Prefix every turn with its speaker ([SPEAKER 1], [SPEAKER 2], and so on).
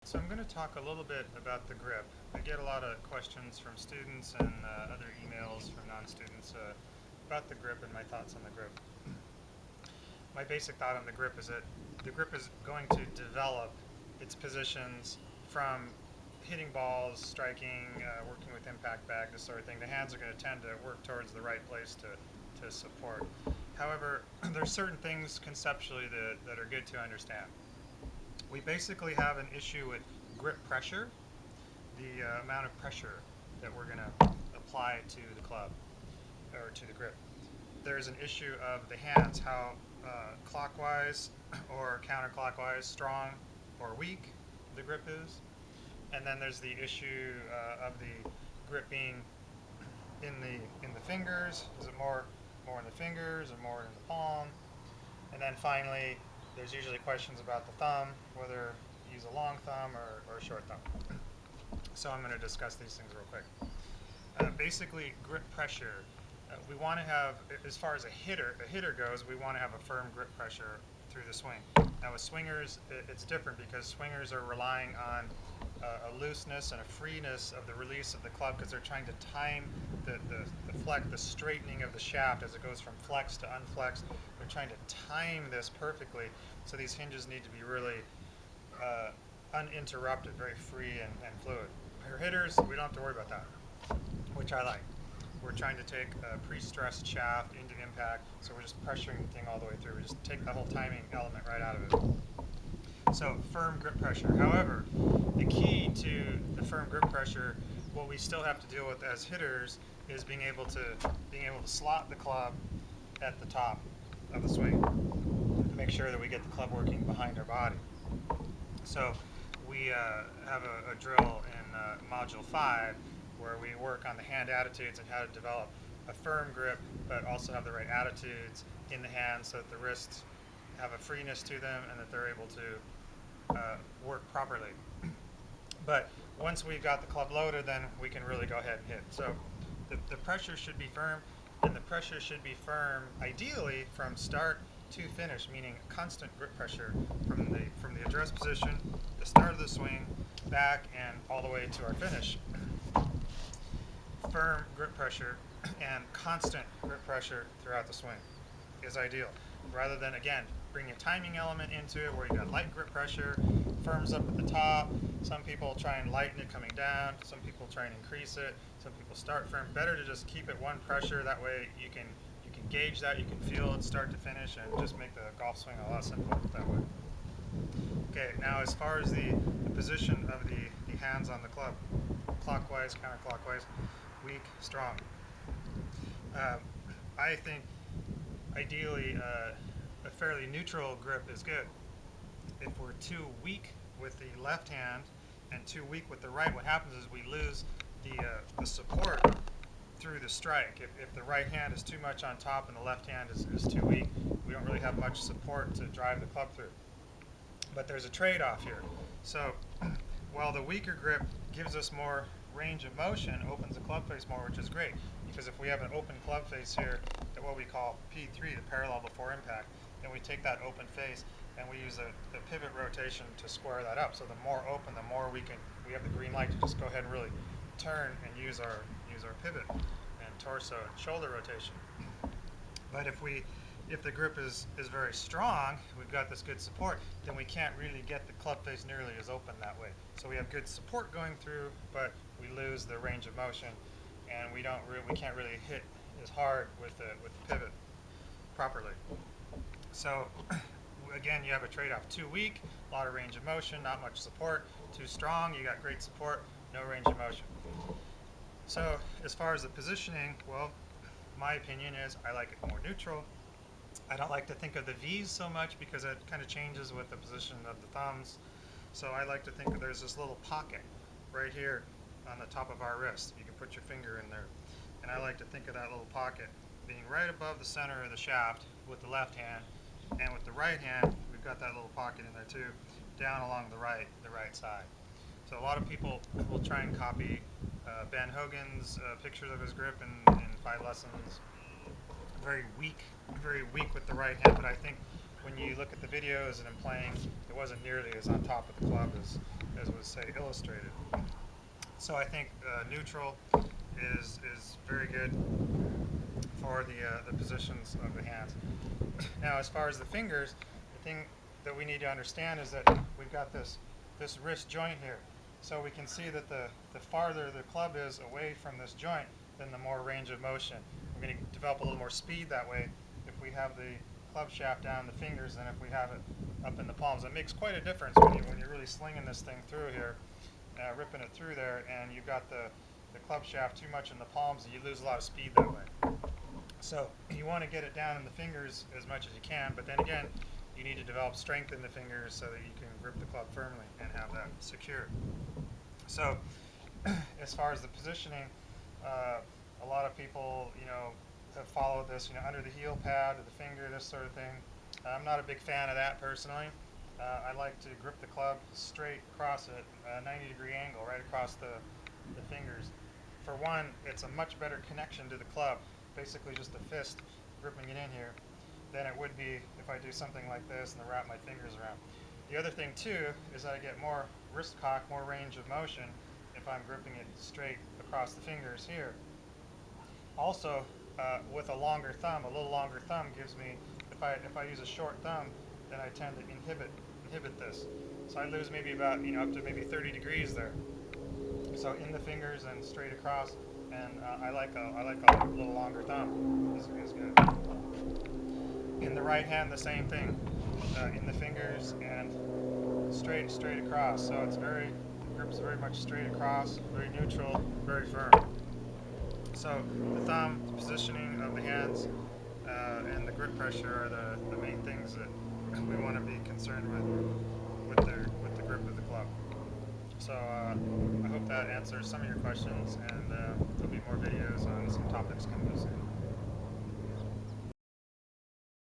[SPEAKER 1] So I'm going to talk a little bit about the grip. I get a lot of questions from students and other emails from non-students about the grip and my thoughts on the grip. My basic thought on the grip is that the grip is going to develop its positions from hitting balls, striking, working with impact bag, this sort of thing. The hands are going to tend to work towards the right place to support. However, there's certain things conceptually that are good to understand. We basically have an issue with grip pressure, the amount of pressure that we're going to apply to the club or to the grip. There's an issue of the hands, how clockwise or counterclockwise, strong or weak the grip is. And then there's the issue of the grip being in the fingers. Is it more in the fingers or more in the palm? And then finally, there's usually questions about the thumb, whether you use a long thumb or a short thumb. So I'm going to discuss these things real quick. Basically, grip pressure. We want to have, as far as a hitter goes, we want to have a firm grip pressure through the swing. Now with swingers, it's different because swingers are relying on a looseness and a freeness of the release of the club because they're trying to time the straightening of the shaft as it goes from flex to unflex. They're trying to time this perfectly, so these hinges need to be really uh, uninterrupted, very free and fluid. For hitters, we don't have to worry about that, which I like. We're trying to take a pre-stressed shaft into impact, so we're just pressuring the thing all the way through. We just take the whole timing element right out of it. So firm grip pressure. However, the key to the firm grip pressure, what we still have to deal with as hitters, is being able to slot the club at the top of the swing to make sure that we get the club working behind our body. So we have a drill in Module 5 where we work on the hand attitudes and how to develop a firm grip, but also have the right attitudes in the hands so that the wrists have a freeness to them and that they're able to work properly. But once we've got the club loaded, then we can really go ahead and hit. So the pressure should be firm, and the pressure should be firm ideally from start to finish, meaning constant grip pressure from the address position, the start of the swing, back, and all the way to our finish. Firm grip pressure and constant grip pressure throughout the swing is ideal. Rather than, again, bring a timing element into it where you got light grip pressure, firms up at the top. Some people try and lighten it coming down. Some people try and increase it. Some people start firm. Better to just keep it one pressure. That way you can gauge that. You can feel it start to finish and just make the golf swing a lot simpler that way. Okay, now as far as the position of the hands on the club, clockwise, counterclockwise, weak, strong. Uh, I think ideally a fairly neutral grip is good. If we're too weak with the left hand and too weak with the right, what happens is we lose the support through the strike. If the right hand is too much on top and the left hand is too weak, we don't really have much support to drive the club through. But there's a trade-off here. So while the weaker grip gives us more range of motion, opens the club face more, which is great. Because if we have an open club face here at what we call P3, the parallel before impact, then we take that open face and we use the pivot rotation to square that up. So the more open, the more we have the green light to just go ahead and really turn and use our pivot and torso and shoulder rotation. But if the grip is very strong, we've got this good support, then we can't really get the club face nearly as open that way. So we have good support going through, but we lose the range of motion, and we can't really hit as hard with the pivot properly. So again, you have a trade-off. Too weak, a lot of range of motion, not much support. Too strong, you got great support, no range of motion. So as far as the positioning, well, my opinion is I like it more neutral. I don't like to think of the V's so much because it kind of changes with the position of the thumbs. So I like to think of there's this little pocket right here on the top of our wrist. You can put your finger in there. And I like to think of that little pocket being right above the center of the shaft with the left hand. And with the right hand, we've got that little pocket in there too, down along the right side. So a lot of people will try and copy Ben Hogan's pictures of his grip in 5 lessons. Very weak with the right hand, but I think when you look at the videos and I'm playing, it wasn't nearly as on top of the club as was, say, illustrated. So I think neutral is very good for the positions of the hands. Now, as far as the fingers, the thing that we need to understand is that we've got this wrist joint here. So we can see that the farther the club is away from this joint, then the more range of motion. We're going to develop a little more speed that way if we have the club shaft down the fingers than if we have it up in the palms. It makes quite a difference when you're really slinging this thing through here, ripping it through there, and you've got the club shaft too much in the palms, and you lose a lot of speed that way. So you want to get it down in the fingers as much as you can, but then again, you need to develop strength in the fingers so that you can grip the club firmly and have that secure. So as far as the positioning, a lot of people, have followed this, under the heel pad or the finger, this sort of thing. I'm not a big fan of that personally. I like to grip the club straight across it, a 90-degree angle right across the fingers. For one, it's a much better connection to the club, basically just a fist gripping it in here, than it would be if I do something like this and wrap my fingers around. The other thing too is that I get more wrist cock, more range of motion if I'm gripping it straight across the fingers here. Also, with a longer thumb, a little longer thumb gives me, if I use a short thumb, then I tend to inhibit this. So I lose maybe about, up to maybe 30 degrees there. So in the fingers and straight across, and I like a little longer thumb is good. In the right hand, the same thing. In the fingers and straight across. So it's the grip's very much straight across, very neutral, very firm. So the thumb, the positioning of the hands, and the grip pressure are the main things that we want to be concerned with the grip of the club. So I hope that answers some of your questions, and there'll be more videos on some topics coming soon.